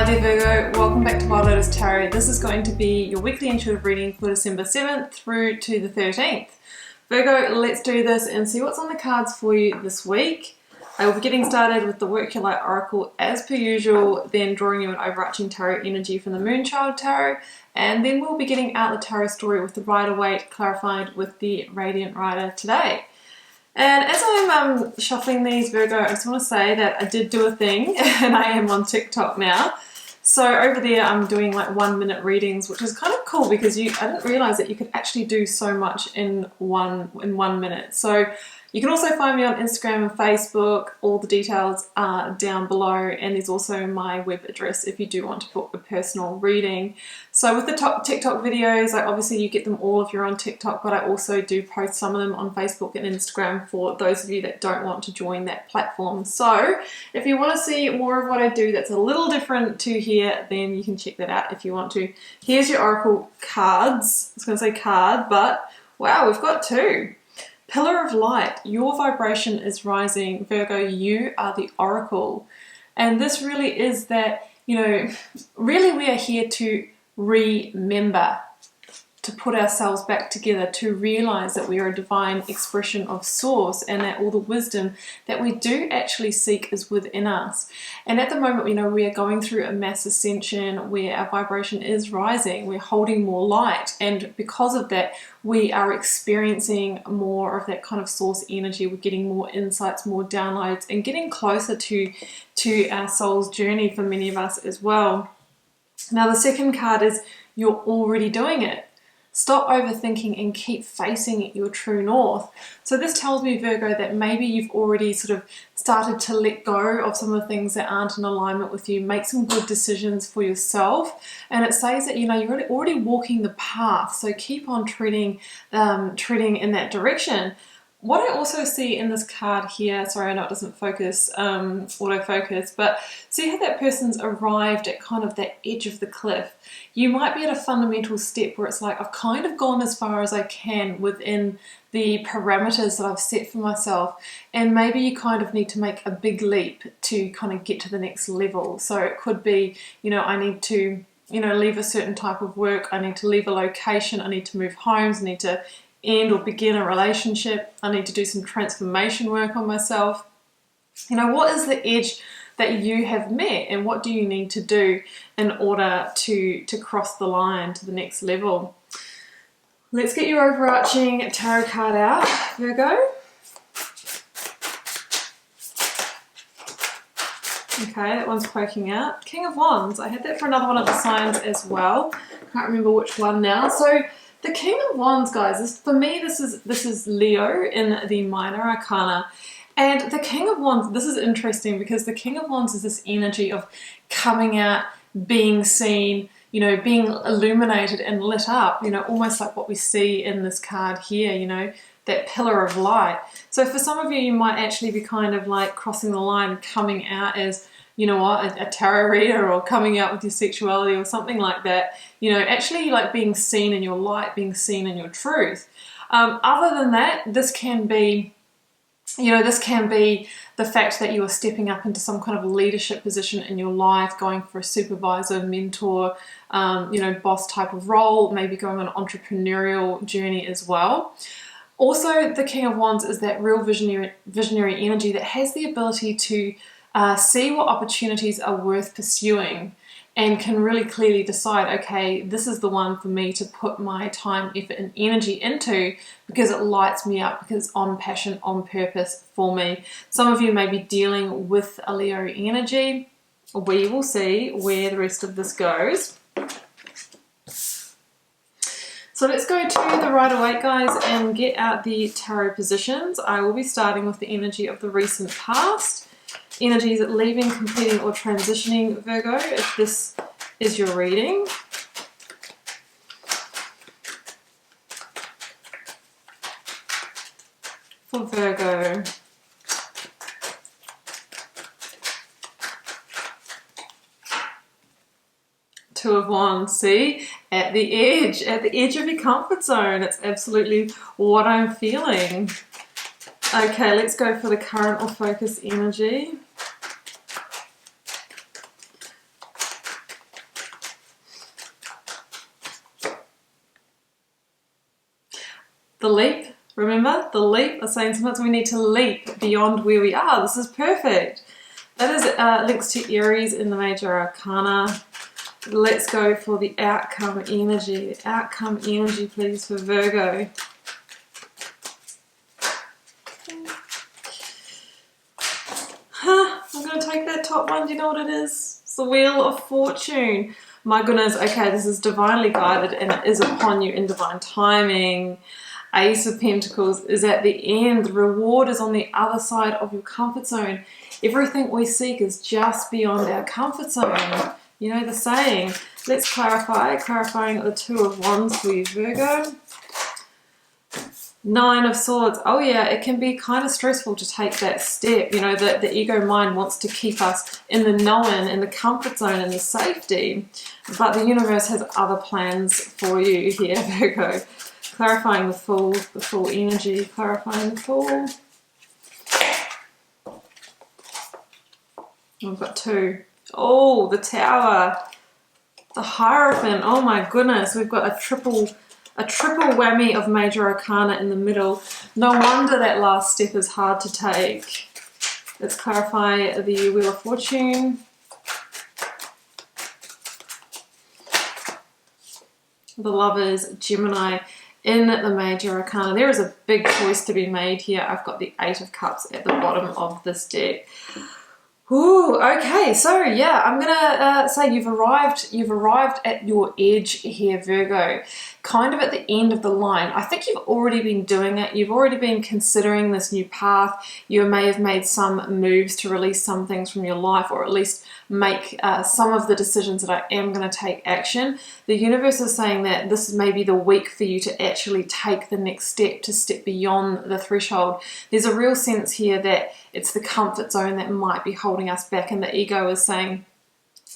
Hi there Virgo, welcome back to Wild Lotus Tarot. This is going to be your weekly intuitive reading for December 7th through to the 13th. Virgo, let's do this and see what's on the cards for you this week. I will be getting started with the Work Your Light Oracle as per usual, then drawing you an overarching tarot energy from the Moonchild Tarot, and then we'll be getting out the tarot story with the Rider-Waite clarified with the Radiant Rider today. And as I'm shuffling these, Virgo, I just want to say that I did do a thing and I am on TikTok now. So over there I'm doing like 1-minute readings, which is kind of cool because I didn't realize that you could actually do so much in one minute. So you can also find me on Instagram and Facebook. All the details are down below, and there's also my web address if you do want to book a personal reading. So with the top TikTok videos, like obviously you get them all if you're on TikTok, but I also do post some of them on Facebook and Instagram for those of you that don't want to join that platform. So if you want to see more of what I do that's a little different to here, then you can check that out if you want to. Here's your Oracle cards. I was going to say card, but wow, we've got two. Pillar of Light, your vibration is rising. Virgo, you are the Oracle. And this really is that, really we are here to remember, to put ourselves back together, to realize that we are a divine expression of source and that all the wisdom that we do actually seek is within us. And at the moment, we are going through a mass ascension where our vibration is rising, we're holding more light, and because of that, we are experiencing more of that kind of source energy. We're getting more insights, more downloads, and getting closer to our soul's journey for many of us as well. Now, the second card is you're already doing it. Stop overthinking and keep facing your true north. So this tells me, Virgo, that maybe you've already sort of started to let go of some of the things that aren't in alignment with you. Make some good decisions for yourself. And it says that, you're already walking the path. So keep on treading in that direction. What I also see in this card here, sorry, I know it doesn't focus, autofocus, but see how that person's arrived at kind of that edge of the cliff. You might be at a fundamental step where it's like, I've kind of gone as far as I can within the parameters that I've set for myself, and maybe you kind of need to make a big leap to kind of get to the next level. So it could be, I need to, leave a certain type of work, I need to leave a location, I need to move homes, I need to end or begin a relationship, I need to do some transformation work on myself. What is the edge that you have met, and what do you need to do in order to cross the line to the next level? Let's get your overarching tarot card out, Virgo. Okay, that one's poking out. King of Wands. I had that for another one of the signs as well. Can't remember which one now. So the King of Wands, guys, for me, this is Leo in the Minor Arcana. And the King of Wands, this is interesting because the King of Wands is this energy of coming out, being seen, being illuminated and lit up, almost like what we see in this card here, that pillar of light. So for some of you, you might actually be kind of like crossing the line, coming out as, a tarot reader, or coming out with your sexuality or something like that, actually like being seen in your light, being seen in your truth. Other than that, this can be the fact that you are stepping up into some kind of leadership position in your life, going for a supervisor, mentor, boss type of role, maybe going on an entrepreneurial journey as well. Also, the King of Wands is that real visionary energy that has the ability to see what opportunities are worth pursuing and can really clearly decide, okay, this is the one for me to put my time, effort, and energy into because it lights me up, because it's on passion, on purpose for me. Some of you may be dealing with a Leo energy. We will see where the rest of this goes. So let's go to the Rider-Waite, guys, and get out the tarot positions. I will be starting with the energy of the recent past. Energies leaving, completing, or transitioning, Virgo, if this is your reading. For Virgo. Two of Wands, see? At the edge of your comfort zone. It's absolutely what I'm feeling. Okay, let's go for the current or focus energy. The leap. Remember, the leap. I'm saying sometimes we need to leap beyond where we are. This is perfect. That is links to Aries in the Major Arcana. Let's go for the outcome energy. The outcome energy, please, for Virgo. I'm going to take that top one. Do you know what it is? It's the Wheel of Fortune. My goodness, okay, this is divinely guided and it is upon you in divine timing. Ace of Pentacles is at the end. The reward is on the other side of your comfort zone. Everything we seek is just beyond our comfort zone. You know the saying. Let's clarify. Clarifying the Two of Wands for you, Virgo. Nine of Swords. Oh yeah, it can be kind of stressful to take that step. You know, the ego mind wants to keep us in the known, in the comfort zone, in the safety. But the universe has other plans for you here, Virgo. Clarifying the full energy. Clarifying the Fool. We've got two. Oh, the Tower. The Hierophant. Oh my goodness, we've got a triple whammy of Major Arcana in the middle. No wonder that last step is hard to take. Let's clarify the Wheel of Fortune. The Lovers, Gemini in the Major Arcana. There is a big choice to be made here. I've got the Eight of Cups at the bottom of this deck. Ooh, okay, so yeah, I'm gonna say you've arrived at your edge here, Virgo, kind of at the end of the line. I think you've already been doing it. You've already been considering this new path. You may have made some moves to release some things from your life, or at least make some of the decisions that I am going to take action. The universe is saying that this may be the week for you to actually take the next step, to step beyond the threshold. There's a real sense here that it's the comfort zone that might be holding us back, and the ego is saying,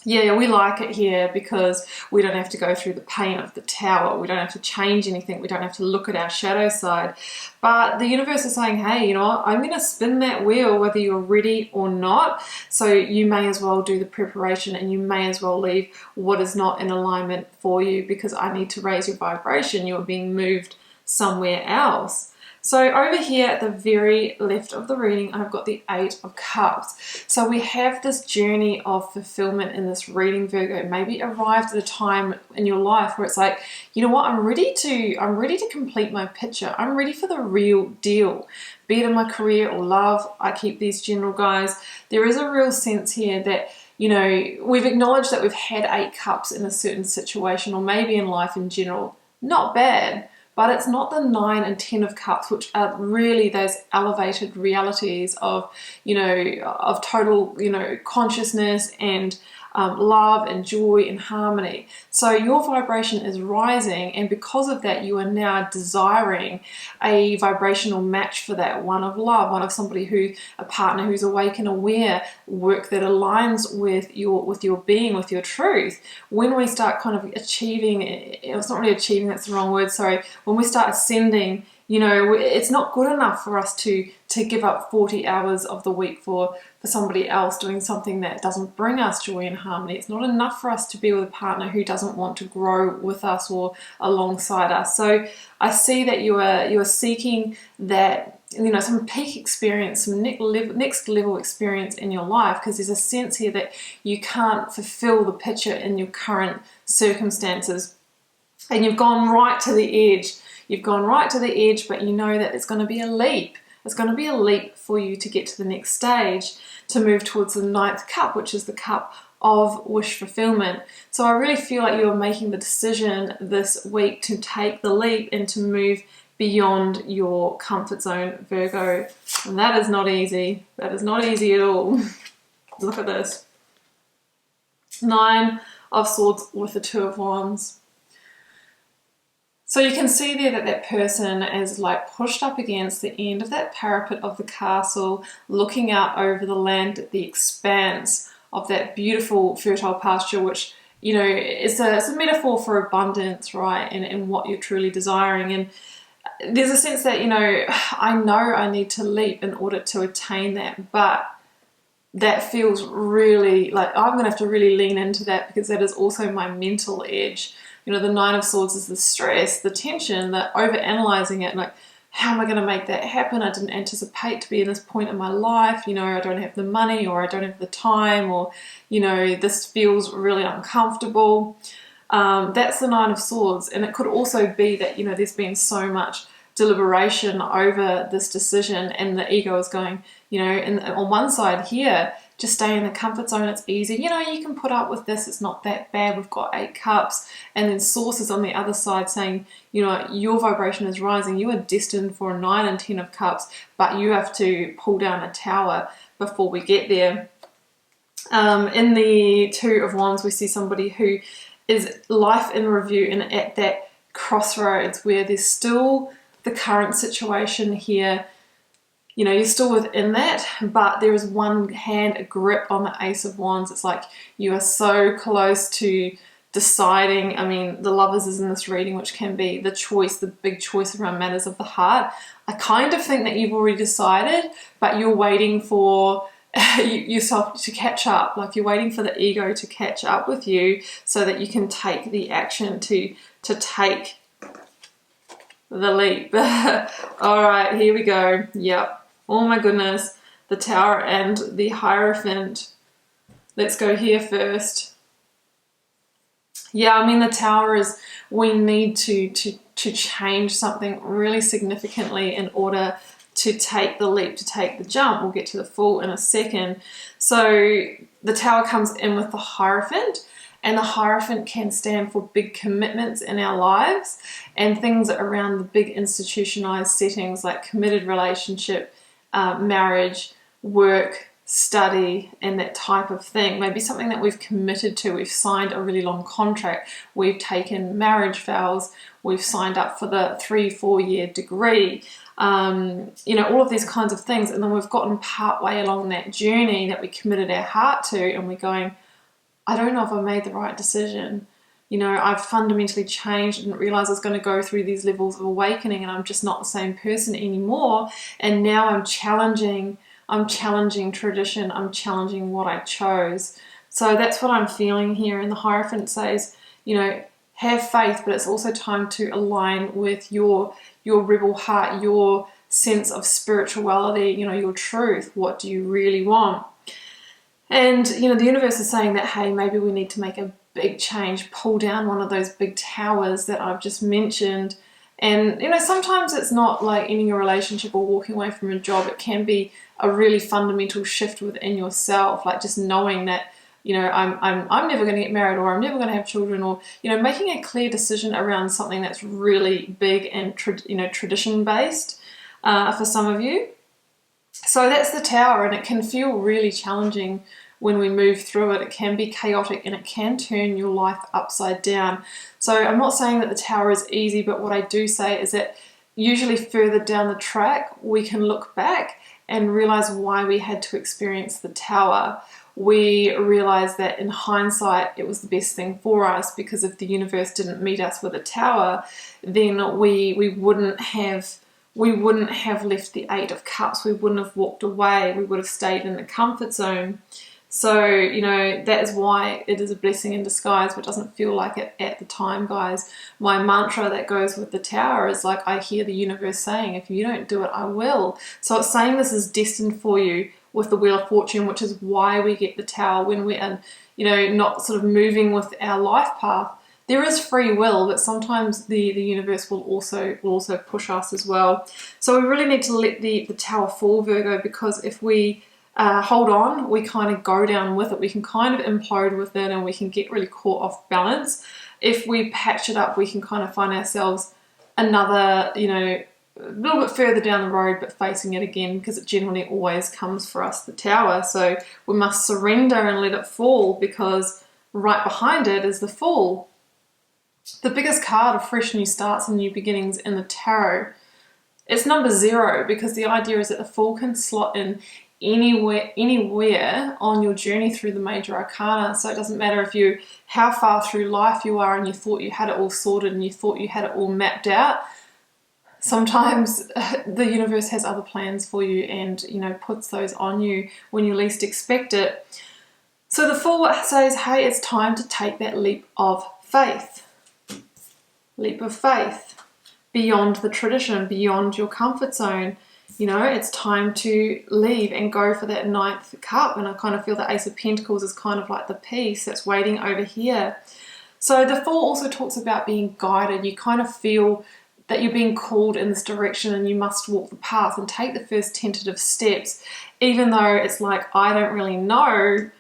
yeah, we like it here because we don't have to go through the pain of the Tower. We don't have to change anything. We don't have to look at our shadow side. But the universe is saying, hey, you know what? I'm going to spin that wheel whether you're ready or not. So you may as well do the preparation, and you may as well leave what is not in alignment for you, because I need to raise your vibration. You're being moved somewhere else. So over here at the very left of the reading, I've got the Eight of Cups. So we have this journey of fulfillment in this reading, Virgo. Maybe arrived at a time in your life where it's like, you know what, I'm ready to complete my picture. I'm ready for the real deal. Be it in my career or love, I keep these general guys. There is a real sense here that, you know, we've acknowledged that we've had 8 cups in a certain situation, or maybe in life in general. Not bad. But it's not the 9 and 10 of cups, which are really those elevated realities of, you know, of total, you know, consciousness and love and joy and harmony. So your vibration is rising, and because of that, you are now desiring a vibrational match for that, one of love, one of somebody who, a partner who's awake and aware, work that aligns with your being, with your truth. When we start kind of achieving, it's not really achieving, that's the wrong word, sorry, when we start ascending, you know, it's not good enough for us to give up 40 hours of the week for somebody else doing something that doesn't bring us joy and harmony. It's not enough for us to be with a partner who doesn't want to grow with us or alongside us. So I see that you are seeking that, you know, some peak experience, some next level experience in your life, because there's a sense here that you can't fulfill the picture in your current circumstances, and you've gone right to the edge. You've gone right to the edge, but you know that it's going to be a leap. It's going to be a leap for you to get to the next stage, to move towards the 9th cup, which is the cup of wish fulfillment. So I really feel like you are making the decision this week to take the leap and to move beyond your comfort zone, Virgo. And that is not easy. That is not easy at all. Look at this. 9 of Swords with the 2 of Wands. So you can see there that that person is like pushed up against the end of that parapet of the castle, looking out over the land, the expanse of that beautiful fertile pasture, which, you know, it's a metaphor for abundance, right? And what you're truly desiring. And there's a sense that, you know I need to leap in order to attain that, but that feels really like I'm going to have to really lean into that, because that is also my mental edge. You know, the Nine of Swords is the stress, the tension, the over-analyzing it, like, how am I going to make that happen? I didn't anticipate to be in this point in my life. You know, I don't have the money, or I don't have the time, or, you know, this feels really uncomfortable. That's the Nine of Swords. And it could also be that, you know, there's been so much deliberation over this decision, and the ego is going, you know, and on one side here, just stay in the comfort zone, it's easy, you know, you can put up with this, it's not that bad, we've got 8 cups. And then Source is on the other side saying, you know, your vibration is rising, you are destined for a 9 and 10 of cups, but you have to pull down a tower before we get there. In the Two of Wands, we see somebody who is life in review and at that crossroads where there's still the current situation here. You know, you're still within that, but there is one hand, a grip on the Ace of Wands. It's like you are so close to deciding. I mean, the Lovers is in this reading, which can be the choice, the big choice around matters of the heart. I kind of think that you've already decided, but you're waiting for yourself to catch up. Like, you're waiting for the ego to catch up with you so that you can take the action to take the leap. All right, here we go. Yep. Oh my goodness, the Tower and the Hierophant. Let's go here first. Yeah, I mean, the Tower is, we need to change something really significantly in order to take the leap, to take the jump. We'll get to the Fool in a second. So the Tower comes in with the Hierophant, and the Hierophant can stand for big commitments in our lives and things around the big institutionalized settings like committed relationship, marriage, work, study, and that type of thing. Maybe something that we've committed to. We've signed a really long contract. We've taken marriage vows. We've signed up for the 3-4 year degree. You know, all of these kinds of things. And then we've gotten part way along that journey that we committed our heart to, and we're going, I don't know if I made the right decision. You know, I've fundamentally changed, didn't realize I was going to go through these levels of awakening, and I'm just not the same person anymore. And now I'm challenging tradition, I'm challenging what I chose. So that's what I'm feeling here. And the Hierophant says, you know, have faith, but it's also time to align with your rebel heart, your sense of spirituality, you know, your truth. What do you really want? And, you know, the universe is saying that, hey, maybe we need to make a big change, pull down one of those big towers that I've just mentioned. And, you know, sometimes it's not like ending a relationship or walking away from a job. It can be a really fundamental shift within yourself, like just knowing that, you know, I'm never going to get married, or I'm never going to have children, or, you know, making a clear decision around something that's really big and, you know, tradition based for some of you. So that's the Tower, and it can feel really challenging when we move through it. It can be chaotic, and it can turn your life upside down. So I'm not saying that the Tower is easy, but what I do say is that usually further down the track, we can look back and realize why we had to experience the Tower. We realize that in hindsight, it was the best thing for us, because if the universe didn't meet us with a Tower, then we wouldn't have left the 8 of Cups. We wouldn't have walked away. We would have stayed in the comfort zone. So, you know, that is why it is a blessing in disguise, but doesn't feel like it at the time, guys. My mantra that goes with the Tower is like, I hear the universe saying, if you don't do it, I will. So it's saying this is destined for you with the Wheel of Fortune, which is why we get the Tower when we're, you know, not sort of moving with our life path. There is free will, but sometimes the universe will also push us as well. So we really need to let the Tower fall, Virgo, because if we hold on, we kind of go down with it. We can kind of implode with it, and we can get really caught off balance. If we patch it up, we can kind of find ourselves another, you know, a little bit further down the road, but facing it again, because it generally always comes for us, the Tower. So we must surrender and let it fall, because right behind it is the Fool. The biggest card of fresh new starts and new beginnings in the tarot. It's number 0, because the idea is that the Fool can slot in anywhere on your journey through the major arcana. So it doesn't matter how far through life you are and you thought you had it all sorted and you thought you had it all mapped out. Sometimes the universe has other plans for you, and, you know, puts those on you when you least expect it. So the Fool says, hey, it's time to take that leap of faith. Leap of faith. Beyond the tradition, beyond your comfort zone. You know, it's time to leave and go for that 9th cup. And I kind of feel the Ace of Pentacles is kind of like the peace that's waiting over here. So the Fool also talks about being guided. You kind of feel that you're being called in this direction and you must walk the path and take the first tentative steps, even though it's like, I don't really know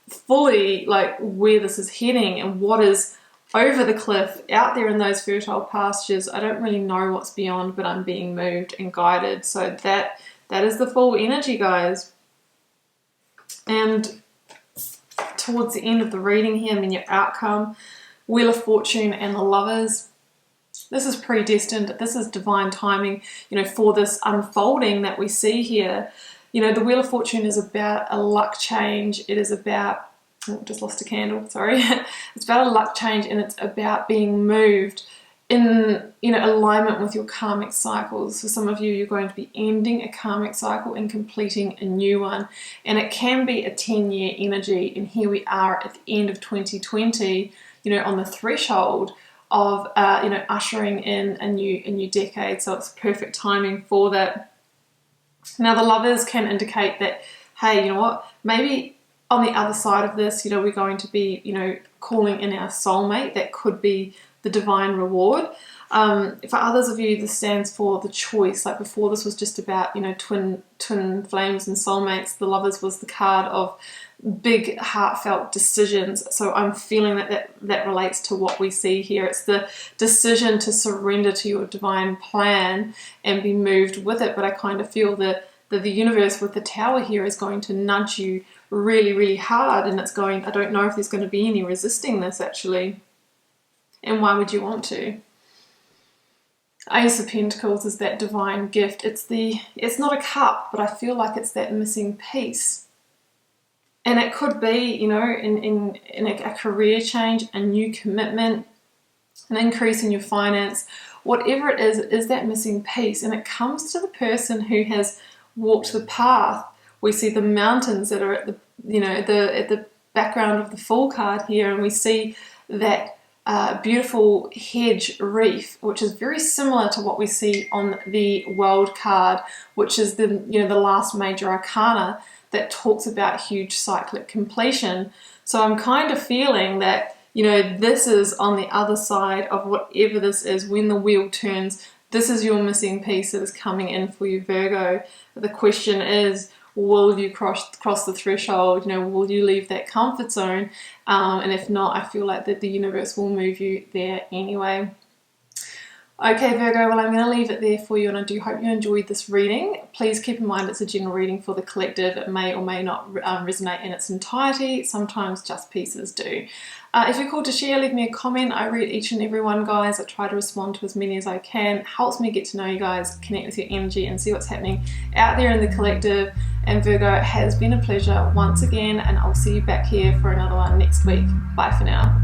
fully like where this is heading and what is over the cliff out there in those fertile pastures. I don't really know what's beyond, but I'm being moved and guided. So that is the Fool energy, guys. And towards the end of the reading here, I mean, your outcome, Wheel of Fortune and the Lovers. This is predestined. This is divine timing, you know, for this unfolding that we see here. You know, the Wheel of Fortune is about a luck change. It is about, oh, just lost a candle, sorry. It's about a luck change, and it's about being moved in, you know, alignment with your karmic cycles. For some of you, you're going to be ending a karmic cycle and completing a new one. And it can be a 10-year energy. And here we are at the end of 2020, you know, on the threshold of, you know, ushering in a new decade. So it's perfect timing for that. Now, the Lovers can indicate that, hey, you know what, maybe on the other side of this, you know, we're going to be, you know, calling in our soulmate. That could be the divine reward. For others of you, this stands for the choice. Like before, this was just about, you know, twin flames and soulmates. The Lovers was the card of big heartfelt decisions. So I'm feeling that relates to what we see here. It's the decision to surrender to your divine plan and be moved with it. But I kind of feel that the universe with the Tower here is going to nudge you really, really hard, and it's going, I don't know if there's going to be any resisting this actually. And why would you want to? Ace of Pentacles is that divine gift. It's not a cup, but I feel like it's that missing piece. And it could be, you know, in a career change, a new commitment, an increase in your finance, whatever it is that missing piece. And it comes to the person who has walked the path. We see the mountains that are at the, you know, at the background of the Fool card here, and we see that beautiful hedge reef, which is very similar to what we see on the World card, which is the, you know, the last major arcana that talks about huge cyclic completion. So I'm kind of feeling that, you know, this is on the other side of whatever this is. When the wheel turns, this is your missing piece that is coming in for you, Virgo. The question is, will you cross the threshold? You know, will you leave that comfort zone? And if not, I feel like that the universe will move you there anyway. Okay, Virgo, well, I'm going to leave it there for you, and I do hope you enjoyed this reading. Please keep in mind it's a general reading for the collective. It may or may not resonate in its entirety. Sometimes just pieces do. If you're called to share, leave me a comment. I read each and every one, guys. I try to respond to as many as I can. It helps me get to know you guys, connect with your energy, and see what's happening out there in the collective. And Virgo, it has been a pleasure once again, and I'll see you back here for another one next week. Bye for now.